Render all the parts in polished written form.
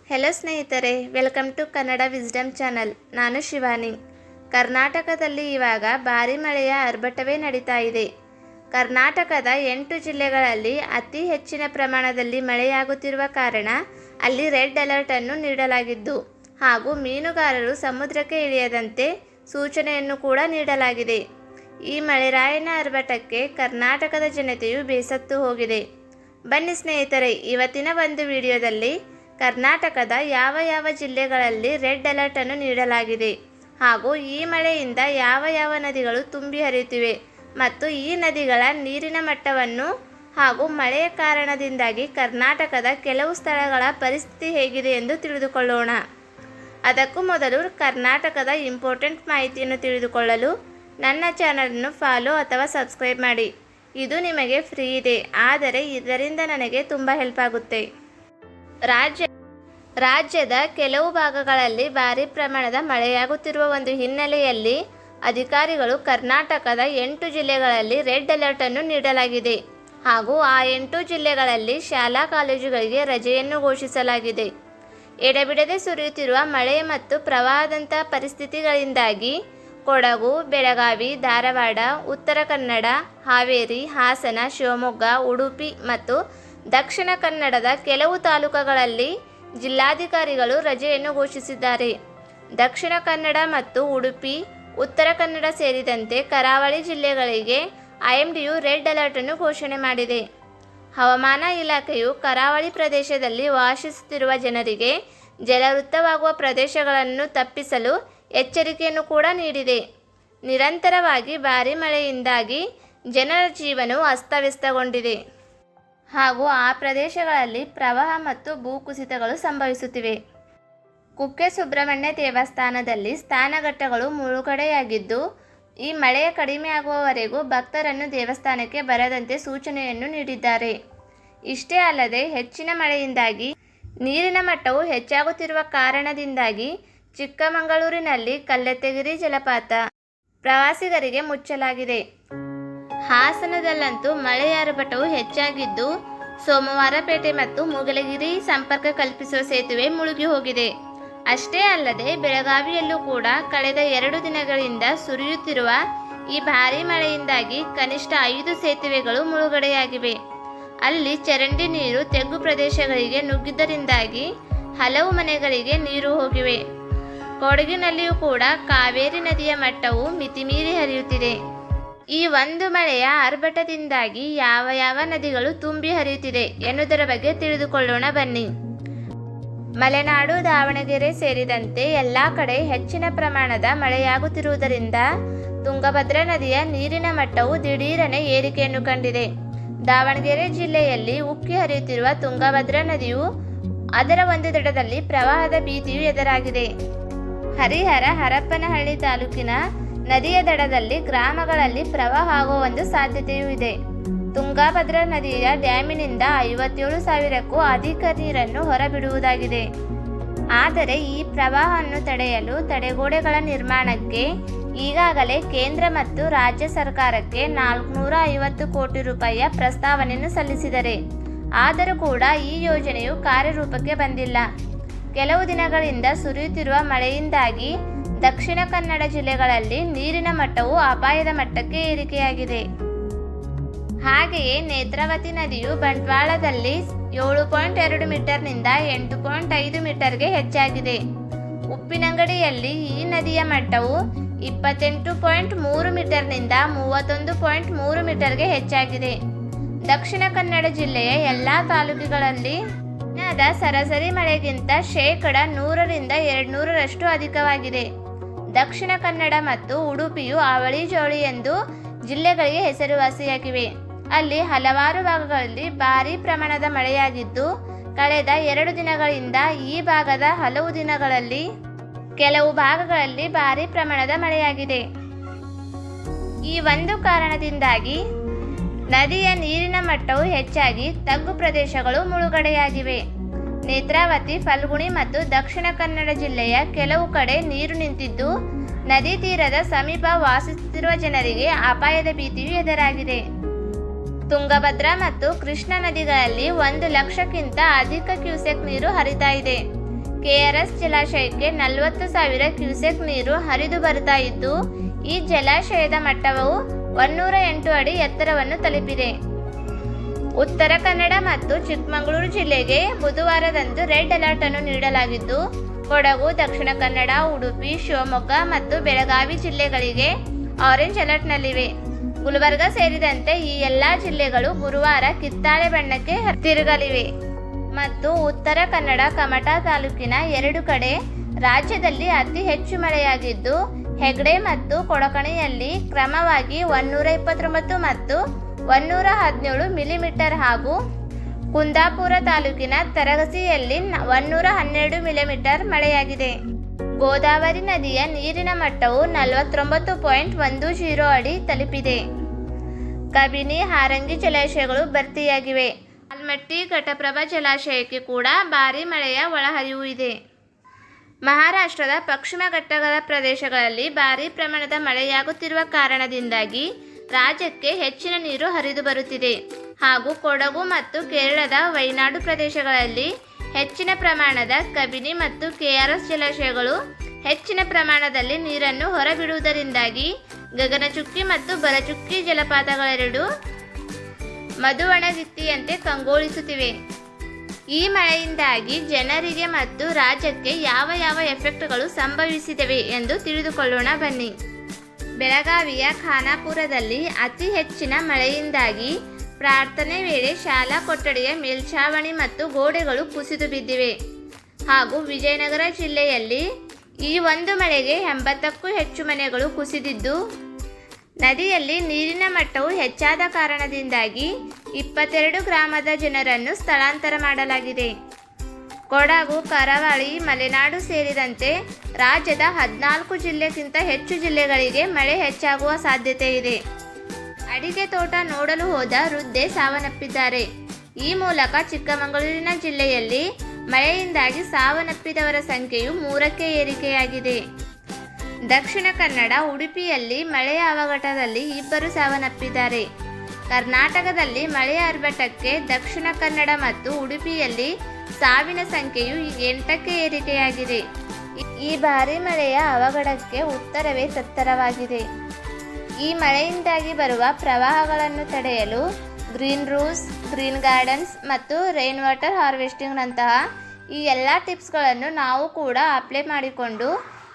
Hello ಸ್ನೇಹಿತರೆ, welcome to Kannada wisdom channel. ನಾನು ಶಿವಾನಿ. ಕರ್ನಾಟಕದಲ್ಲಿ ಇವಾಗ ಭಾರಿ ಮಳೆಯ ಆರ್ಭಟವೇ ನಡೀತಾ ಇದೆ. ಕರ್ನಾಟಕದ 8 ಜಿಲ್ಲೆಗಳಲ್ಲಿ ಅತಿ ಹೆಚ್ಚಿನ ಪ್ರಮಾಣದಲ್ಲಿ ಮಳೆಯಾಗುತ್ತಿರುವ ಕಾರಣ ಅಲ್ಲಿ ರೆಡ್ ಅಲರ್ಟ್ ಅನ್ನು ನೀಡಲಾಗಿದ್ದು ಹಾಗೂ ಮೀನುಗಾರರು ಸಮುದ್ರಕ್ಕೆ ಇಳಿಯದಂತೆ ಸೂಚನೆಯನ್ನು ಕೂಡ ನೀಡಲಾಗಿದೆ. ಈ ಮಳೆರಾಯನ ಆರ್ಭಟಕ್ಕೆ ಕರ್ನಾಟಕದ ಜನತೆಯು ಬೇಸತ್ತು ಹೋಗಿದೆ. ಬನ್ನಿ ಸ್ನೇಹಿತರೆ, ಇವತ್ತಿನ ಒಂದು ವಿಡಿಯೋದಲ್ಲಿ ಕರ್ನಾಟಕದ ಯಾವ ಜಿಲ್ಲೆಗಳಲ್ಲಿ ರೆಡ್ ಅಲರ್ಟ್ ಅನ್ನು ನೀಡಲಾಗಿದೆ ಹಾಗೂ ಈ ಮಳೆಯಿಂದ ಯಾವ ನದಿಗಳು ತುಂಬಿ ಹರಿಯುತ್ತಿವೆ ಮತ್ತು ಈ ನದಿಗಳ ನೀರಿನ ಮಟ್ಟವನ್ನು ಹಾಗೂ ಮಳೆಯ ಕಾರಣದಿಂದಾಗಿ ಕರ್ನಾಟಕದ ಕೆಲವು ಸ್ಥಳಗಳ ಪರಿಸ್ಥಿತಿ ಹೇಗಿದೆ ಎಂದು ತಿಳಿದುಕೊಳ್ಳೋಣ. ಅದಕ್ಕೂ ಮೊದಲು ಕರ್ನಾಟಕದ ಇಂಪಾರ್ಟೆಂಟ್ ಮಾಹಿತಿಯನ್ನು ತಿಳಿದುಕೊಳ್ಳಲು ನನ್ನ ಚಾನಲನ್ನು ಫಾಲೋ ಅಥವಾ ಸಬ್ಸ್ಕ್ರೈಬ್ ಮಾಡಿ. ಇದು ನಿಮಗೆ ಫ್ರೀ ಇದೆ, ಆದರೆ ಇದರಿಂದ ನನಗೆ ತುಂಬ ಹೆಲ್ಪ್ ಆಗುತ್ತೆ. ರಾಜ್ಯದ ಕೆಲವು ಭಾಗಗಳಲ್ಲಿ ಭಾರಿ ಪ್ರಮಾಣದ ಮಳೆಯಾಗುತ್ತಿರುವ ಒಂದು ಹಿನ್ನೆಲೆಯಲ್ಲಿ ಅಧಿಕಾರಿಗಳು ಕರ್ನಾಟಕದ 8 ಜಿಲ್ಲೆಗಳಲ್ಲಿ ರೆಡ್ ಅಲರ್ಟ್ ಅನ್ನು ನೀಡಲಾಗಿದೆ ಹಾಗೂ ಆ 8 ಜಿಲ್ಲೆಗಳಲ್ಲಿ ಶಾಲಾ ಕಾಲೇಜುಗಳಿಗೆ ರಜೆಯನ್ನು ಘೋಷಿಸಲಾಗಿದೆ. ಎಡೆಬಿಡದೆ ಸುರಿಯುತ್ತಿರುವ ಮಳೆ ಮತ್ತು ಪ್ರವಾಹದಂಥ ಪರಿಸ್ಥಿತಿಗಳಿಂದಾಗಿ ಕೊಡಗು, ಬೆಳಗಾವಿ, ಧಾರವಾಡ, ಉತ್ತರ ಕನ್ನಡ, ಹಾವೇರಿ, ಹಾಸನ, ಶಿವಮೊಗ್ಗ, ಉಡುಪಿ ಮತ್ತು ದಕ್ಷಿಣ ಕನ್ನಡದ ಕೆಲವು ತಾಲೂಕುಗಳಲ್ಲಿ ಜಿಲ್ಲಾಧಿಕಾರಿಗಳು ರಜೆಯನ್ನು ಘೋಷಿಸಿದ್ದಾರೆ. ದಕ್ಷಿಣ ಕನ್ನಡ ಮತ್ತು ಉಡುಪಿ, ಉತ್ತರ ಕನ್ನಡ ಸೇರಿದಂತೆ ಕರಾವಳಿ ಜಿಲ್ಲೆಗಳಿಗೆ IMDಯು ರೆಡ್ ಅಲರ್ಟ್ ಅನ್ನು ಘೋಷಣೆ ಮಾಡಿದೆ. ಹವಾಮಾನ ಇಲಾಖೆಯು ಕರಾವಳಿ ಪ್ರದೇಶದಲ್ಲಿ ವಾಸಿಸುತ್ತಿರುವ ಜನರಿಗೆ ಜಲವೃತವಾಗುವ ಪ್ರದೇಶಗಳನ್ನು ತಪ್ಪಿಸಲು ಎಚ್ಚರಿಕೆಯನ್ನು ಕೂಡ ನೀಡಿದೆ. ನಿರಂತರವಾಗಿ ಭಾರೀ ಮಳೆಯಿಂದಾಗಿ ಜನರ ಜೀವನವು ಅಸ್ತವ್ಯಸ್ತಗೊಂಡಿದೆ ಹಾಗೂ ಆ ಪ್ರದೇಶಗಳಲ್ಲಿ ಪ್ರವಾಹ ಮತ್ತು ಭೂಕುಸಿತಗಳು ಸಂಭವಿಸುತ್ತಿವೆ. ಕುಕ್ಕೆ ಸುಬ್ರಹ್ಮಣ್ಯ ದೇವಸ್ಥಾನದಲ್ಲಿ ಸ್ನಾನಘಟ್ಟಗಳು ಮುಳುಗಡೆಯಾಗಿದ್ದು ಈ ಮಳೆ ಕಡಿಮೆಯಾಗುವವರೆಗೂ ಭಕ್ತರನ್ನು ದೇವಸ್ಥಾನಕ್ಕೆ ಬರದಂತೆ ಸೂಚನೆಯನ್ನು ನೀಡಿದ್ದಾರೆ. ಇಷ್ಟೇ ಅಲ್ಲದೆ ಹೆಚ್ಚಿನ ಮಳೆಯಿಂದಾಗಿ ನೀರಿನ ಮಟ್ಟವು ಹೆಚ್ಚಾಗುತ್ತಿರುವ ಕಾರಣದಿಂದಾಗಿ ಚಿಕ್ಕಮಗಳೂರಿನಲ್ಲಿ ಕಲ್ಲೆತ್ತಗಿರಿ ಜಲಪಾತ ಪ್ರವಾಸಿಗರಿಗೆ ಮುಚ್ಚಲಾಗಿದೆ. ಹಾಸನದಲ್ಲಂತೂ ಮಳೆಯ ಆರ್ಭಟವು ಹೆಚ್ಚಾಗಿದ್ದು ಸೋಮವಾರಪೇಟೆ ಮತ್ತು ಮುಗಲಗಿರಿ ಸಂಪರ್ಕ ಕಲ್ಪಿಸುವ ಸೇತುವೆ ಮುಳುಗಿ ಹೋಗಿದೆ. ಅಷ್ಟೇ ಅಲ್ಲದೆ ಬೆಳಗಾವಿಯಲ್ಲೂ ಕೂಡ ಕಳೆದ 2 ದಿನಗಳಿಂದ ಸುರಿಯುತ್ತಿರುವ ಈ ಭಾರೀ ಮಳೆಯಿಂದಾಗಿ ಕನಿಷ್ಠ 5 ಸೇತುವೆಗಳು ಮುಳುಗಡೆಯಾಗಿವೆ. ಅಲ್ಲಿ ಚರಂಡಿ ನೀರು ತೆಗ್ಗು ಪ್ರದೇಶಗಳಿಗೆ ನುಗ್ಗಿದ್ದರಿಂದಾಗಿ ಹಲವು ಮನೆಗಳಿಗೆ ನೀರು ಹೋಗಿವೆ. ಕೊಡಗಿನಲ್ಲಿಯೂ ಕೂಡ ಕಾವೇರಿ ನದಿಯ ಮಟ್ಟವು ಮಿತಿಮೀರಿ ಹರಿಯುತ್ತಿದೆ. ಈ ಒಂದು ಮಳೆಯ ಆರ್ಭಟದಿಂದಾಗಿ ಯಾವ ನದಿಗಳು ತುಂಬಿ ಹರಿಯುತ್ತಿದೆ ಎನ್ನುವುದರ ಬಗ್ಗೆ ತಿಳಿದುಕೊಳ್ಳೋಣ ಬನ್ನಿ. ಮಲೆನಾಡು, ದಾವಣಗೆರೆ ಸೇರಿದಂತೆ ಎಲ್ಲ ಕಡೆ ಹೆಚ್ಚಿನ ಪ್ರಮಾಣದ ಮಳೆಯಾಗುತ್ತಿರುವುದರಿಂದ ತುಂಗಭದ್ರಾ ನದಿಯ ನೀರಿನ ಮಟ್ಟವು ದಿಢೀರನೆ ಏರಿಕೆಯನ್ನು ಕಂಡಿದೆ. ದಾವಣಗೆರೆ ಜಿಲ್ಲೆಯಲ್ಲಿ ಉಕ್ಕಿ ಹರಿಯುತ್ತಿರುವ ತುಂಗಭದ್ರಾ ನದಿಯು ಅದರ ಒಂದು ದಡದಲ್ಲಿ ಪ್ರವಾಹದ ಭೀತಿಯು ಎದುರಾಗಿದೆ. ಹರಿಹರ, ಹರಪನಹಳ್ಳಿ ತಾಲೂಕಿನ ನದಿಯ ದಡದಲ್ಲಿ ಗ್ರಾಮಗಳಲ್ಲಿ ಪ್ರವಾಹ ಆಗುವ ಒಂದು ಸಾಧ್ಯತೆಯೂ ಇದೆ. ತುಂಗಭದ್ರಾ ನದಿಯ ಡ್ಯಾಮಿನಿಂದ 57,000ಕ್ಕೂ ಅಧಿಕ ನೀರನ್ನು ಹೊರಬಿಡುವುದಾಗಿದೆ. ಆದರೆ ಈ ಪ್ರವಾಹವನ್ನು ತಡೆಯಲು ತಡೆಗೋಡೆಗಳ ನಿರ್ಮಾಣಕ್ಕೆ ಈಗಾಗಲೇ ಕೇಂದ್ರ ಮತ್ತು ರಾಜ್ಯ ಸರ್ಕಾರಕ್ಕೆ 450 ಕೋಟಿ ರೂಪಾಯಿಯ ಪ್ರಸ್ತಾವನೆಯನ್ನು ಸಲ್ಲಿಸಿದರೆ ಆದರೂ ಕೂಡ ಈ ಯೋಜನೆಯು ಕಾರ್ಯರೂಪಕ್ಕೆ ಬಂದಿಲ್ಲ. ಕೆಲವು ದಿನಗಳಿಂದ ಸುರಿಯುತ್ತಿರುವ ಮಳೆಯಿಂದಾಗಿ ದಕ್ಷಿಣ ಕನ್ನಡ ಜಿಲ್ಲೆಗಳಲ್ಲಿ ನೀರಿನ ಮಟ್ಟವು ಅಪಾಯದ ಮಟ್ಟಕ್ಕೆ ಏರಿಕೆಯಾಗಿದೆ. ಹಾಗೆಯೇ ನೇತ್ರಾವತಿ ನದಿಯು ಬಂಟ್ವಾಳದಲ್ಲಿ 7.2 ಮೀಟರ್ನಿಂದ 8.5 ಮೀಟರ್ಗೆ ಹೆಚ್ಚಾಗಿದೆ. ಉಪ್ಪಿನಂಗಡಿಯಲ್ಲಿ ಈ ನದಿಯ ಮಟ್ಟವು 28.3 ಮೀಟರ್ನಿಂದ 31.3 ಮೀಟರ್ಗೆ ಹೆಚ್ಚಾಗಿದೆ. ದಕ್ಷಿಣ ಕನ್ನಡ ಜಿಲ್ಲೆಯ ಎಲ್ಲ ತಾಲೂಕುಗಳಲ್ಲಿ ದಿನದ ಸರಾಸರಿ ಮಳೆಗಿಂತ 100% ಅಧಿಕವಾಗಿದೆ. ದಕ್ಷಿಣ ಕನ್ನಡ ಮತ್ತು ಉಡುಪಿಯು ಅವಳಿ ಜೋಳಿ ಎಂದು ಜಿಲ್ಲೆಗಳಿಗೆ ಹೆಸರುವಾಸಿಯಾಗಿವೆ. ಅಲ್ಲಿ ಹಲವಾರು ಭಾಗಗಳಲ್ಲಿ ಭಾರೀ ಪ್ರಮಾಣದ ಮಳೆಯಾಗಿದ್ದು ಕಳೆದ 2 ದಿನಗಳಿಂದ ಈ ಭಾಗದ ಹಲವು ದಿನಗಳಲ್ಲಿ ಕೆಲವು ಭಾಗಗಳಲ್ಲಿ ಭಾರೀ ಪ್ರಮಾಣದ ಮಳೆಯಾಗಿದೆ. ಈ ಒಂದು ಕಾರಣದಿಂದಾಗಿ ನದಿಯ ನೀರಿನ ಮಟ್ಟವು ಹೆಚ್ಚಾಗಿ ತಗ್ಗು ಪ್ರದೇಶಗಳು ಮುಳುಗಡೆಯಾಗಿವೆ. ನೇತ್ರಾವತಿ, ಫಲ್ಗುಣಿ ಮತ್ತು ದಕ್ಷಿಣ ಕನ್ನಡ ಜಿಲ್ಲೆಯ ಕೆಲವು ಕಡೆ ನೀರು ನಿಂತಿದ್ದು ನದಿ ತೀರದ ಸಮೀಪ ವಾಸಿಸುತ್ತಿರುವ ಜನರಿಗೆ ಅಪಾಯದ ಭೀತಿಯು ಎದುರಾಗಿದೆ. ತುಂಗಭದ್ರಾ ಮತ್ತು ಕೃಷ್ಣಾ ನದಿಗಳಲ್ಲಿ 1 ಲಕ್ಷಕ್ಕಿಂತ ಅಧಿಕ ಕ್ಯೂಸೆಕ್ ನೀರು ಹರಿತಾ ಇದೆ. KRS ಜಲಾಶಯಕ್ಕೆ 40,000 ಕ್ಯೂಸೆಕ್ ನೀರು ಹರಿದು ಬರ್ತಾ ಇದ್ದು, ಈ ಜಲಾಶಯದ ಮಟ್ಟವು 108 ಅಡಿ ಎತ್ತರವನ್ನು ತಲುಪಿದೆ. ಉತ್ತರ ಕನ್ನಡ ಮತ್ತು ಚಿಕ್ಕಮಗಳೂರು ಜಿಲ್ಲೆಗೆ ಬುಧವಾರದಂದು ರೆಡ್ ಅಲರ್ಟ್ ಅನ್ನು ನೀಡಲಾಗಿದ್ದು, ಕೊಡಗು, ದಕ್ಷಿಣ ಕನ್ನಡ, ಉಡುಪಿ, ಶಿವಮೊಗ್ಗ ಮತ್ತು ಬೆಳಗಾವಿ ಜಿಲ್ಲೆಗಳಿಗೆ ಆರೆಂಜ್ ಅಲರ್ಟ್ನಲ್ಲಿವೆ. ಗುಲ್ಬರ್ಗ ಸೇರಿದಂತೆ ಈ ಎಲ್ಲ ಜಿಲ್ಲೆಗಳು ಗುರುವಾರ ಕಿತ್ತಾಳೆ ಬಣ್ಣಕ್ಕೆ ತಿರುಗಲಿವೆ ಮತ್ತು ಉತ್ತರ ಕನ್ನಡ ಕಮಟಾ ತಾಲೂಕಿನ 2 ಕಡೆ ರಾಜ್ಯದಲ್ಲಿ ಅತಿ ಹೆಚ್ಚು ಮಳೆಯಾಗಿದ್ದು, ಹೆಗ್ಡೆ ಮತ್ತು ಕೊಡಕಣಿಯಲ್ಲಿ ಕ್ರಮವಾಗಿ 129 ಮತ್ತು 117 ಮಿಲಿಮೀಟರ್ ಹಾಗೂ ಕುಂದಾಪುರ ತಾಲೂಕಿನ ತರಗಸಿಯಲ್ಲಿ 112 ಮಿಲಿಮೀಟರ್ ಮಳೆಯಾಗಿದೆ. ಗೋದಾವರಿ ನದಿಯ ನೀರಿನ ಮಟ್ಟವು 49.10 ಅಡಿ ತಲುಪಿದೆ. ಕಬಿನಿ, ಹಾರಂಗಿ ಜಲಾಶಯಗಳು ಭರ್ತಿಯಾಗಿವೆ. ಆಲ್ಮಟ್ಟಿ, ಘಟಪ್ರಭಾ ಜಲಾಶಯಕ್ಕೆ ಕೂಡ ಭಾರೀ ಮಳೆಯ ಒಳಹರಿವು ಇದೆ. ಮಹಾರಾಷ್ಟ್ರದ ಪಶ್ಚಿಮ ಘಟ್ಟಗಳ ಪ್ರದೇಶಗಳಲ್ಲಿ ಭಾರೀ ಪ್ರಮಾಣದ ಮಳೆಯಾಗುತ್ತಿರುವ ಕಾರಣದಿಂದಾಗಿ ರಾಜ್ಯಕ್ಕೆ ಹೆಚ್ಚಿನ ನೀರು ಹರಿದು ಬರುತ್ತಿದೆ ಹಾಗೂ ಕೊಡಗು ಮತ್ತು ಕೇರಳದ ವೈನಾಡು ಪ್ರದೇಶಗಳಲ್ಲಿ ಹೆಚ್ಚಿನ ಪ್ರಮಾಣದ ಕಬಿನಿ ಮತ್ತು KRS ಜಲಾಶಯಗಳು ಹೆಚ್ಚಿನ ಪ್ರಮಾಣದಲ್ಲಿ ನೀರನ್ನು ಹೊರಬಿಡುವುದರಿಂದಾಗಿ ಗಗನಚುಕ್ಕಿ ಮತ್ತು ಬರಚುಕ್ಕಿ ಜಲಪಾತಗಳೆರಡೂ ಮಧುವಣಗಿತ್ತಿಯಂತೆ ಕಂಗೊಳಿಸುತ್ತಿವೆ. ಈ ಮಳೆಯಿಂದಾಗಿ ಜನರಿಗೆ ಮತ್ತು ರಾಜ್ಯಕ್ಕೆ ಯಾವ ಎಫೆಕ್ಟ್ಗಳು ಸಂಭವಿಸಿದವೆ ಎಂದು ತಿಳಿದುಕೊಳ್ಳೋಣ ಬನ್ನಿ. ಬೆಳಗಾವಿಯ ಖಾನಾಪುರದಲ್ಲಿ ಅತಿ ಹೆಚ್ಚಿನ ಮಳೆಯಿಂದಾಗಿ ಪ್ರಾರ್ಥನೆ ವೇಳೆ ಶಾಲಾ ಕೊಠಡಿಯ ಮೇಲ್ಛಾವಣಿ ಮತ್ತು ಗೋಡೆಗಳು ಕುಸಿದು ಬಿದ್ದಿವೆ ಹಾಗೂ ವಿಜಯನಗರ ಜಿಲ್ಲೆಯಲ್ಲಿ ಈ ಒಂದು ಮಳೆಗೆ 80ಕ್ಕೂ ಹೆಚ್ಚು ಮನೆಗಳು ಕುಸಿದಿದ್ದು, ನದಿಯಲ್ಲಿ ನೀರಿನ ಮಟ್ಟವು ಹೆಚ್ಚಾದ ಕಾರಣದಿಂದಾಗಿ 22 ಗ್ರಾಮದ ಜನರನ್ನು ಸ್ಥಳಾಂತರ ಮಾಡಲಾಗಿದೆ. ಕೊಡಗು, ಕರಾವಳಿ, ಮಲೆನಾಡು ಸೇರಿದಂತೆ ರಾಜ್ಯದ 14 ಜಿಲ್ಲೆಗಿಂತ ಹೆಚ್ಚು ಜಿಲ್ಲೆಗಳಿಗೆ ಮಳೆ ಹೆಚ್ಚಾಗುವ ಸಾಧ್ಯತೆ ಇದೆ. ಅಡಿಕೆ ತೋಟ ನೋಡಲು ಹೋದ ವೃದ್ಧೆ ಸಾವನ್ನಪ್ಪಿದ್ದಾರೆ. ಈ ಮೂಲಕ ಚಿಕ್ಕಮಗಳೂರಿನ ಜಿಲ್ಲೆಯಲ್ಲಿ ಮಳೆಯಿಂದಾಗಿ ಸಾವನ್ನಪ್ಪಿದವರ ಸಂಖ್ಯೆಯು 3ಕ್ಕೆ ಏರಿಕೆಯಾಗಿದೆ. ದಕ್ಷಿಣ ಕನ್ನಡ, ಉಡುಪಿಯಲ್ಲಿ ಮಳೆಯ ಅವಘಡದಲ್ಲಿ 2 ಸಾವನ್ನಪ್ಪಿದ್ದಾರೆ. ಕರ್ನಾಟಕದಲ್ಲಿ ಮಳೆಯ ಆರ್ಭಟಕ್ಕೆ ದಕ್ಷಿಣ ಕನ್ನಡ ಮತ್ತು ಉಡುಪಿಯಲ್ಲಿ ಸಾವಿನ ಸಂಖ್ಯೆಯು 8ಕ್ಕೆ ಏರಿಕೆಯಾಗಿದೆ. ಈ ಭಾರೀ ಮಳೆಯ ಅವಘಡಕ್ಕೆ ಉತ್ತರವೇ ತತ್ತರವಾಗಿದೆ. ಈ ಮಳೆಯಿಂದಾಗಿ ಬರುವ ಪ್ರವಾಹಗಳನ್ನು ತಡೆಯಲು ಗ್ರೀನ್ ರೂಫ್ಸ್, ಗ್ರೀನ್ ಗಾರ್ಡನ್ಸ್ ಮತ್ತು ರೈನ್ ವಾಟರ್ ಹಾರ್ವೆಸ್ಟಿಂಗ್ನಂತಹ ಈ ಎಲ್ಲ ಟಿಪ್ಸ್ಗಳನ್ನು ನಾವು ಕೂಡ ಅಪ್ಲೈ ಮಾಡಿಕೊಂಡು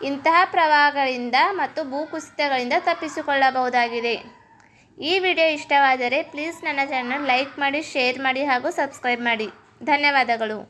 ಇಂತಹ ಪ್ರವಾಹಗಳಿಂದ ಮತ್ತು ಭೂಕುಸಿತಗಳಿಂದ ತಪ್ಪಿಸಿಕೊಳ್ಳಬಹುದಾಗಿದೆ. ಈ ವಿಡಿಯೋ ಇಷ್ಟವಾದರೆ ಪ್ಲೀಸ್ ನನ್ನ ಚಾನಲ್ ಲೈಕ್ ಮಾಡಿ, ಶೇರ್ ಮಾಡಿ ಹಾಗೂ ಸಬ್ಸ್ಕ್ರೈಬ್ ಮಾಡಿ. ಧನ್ಯವಾದಗಳು.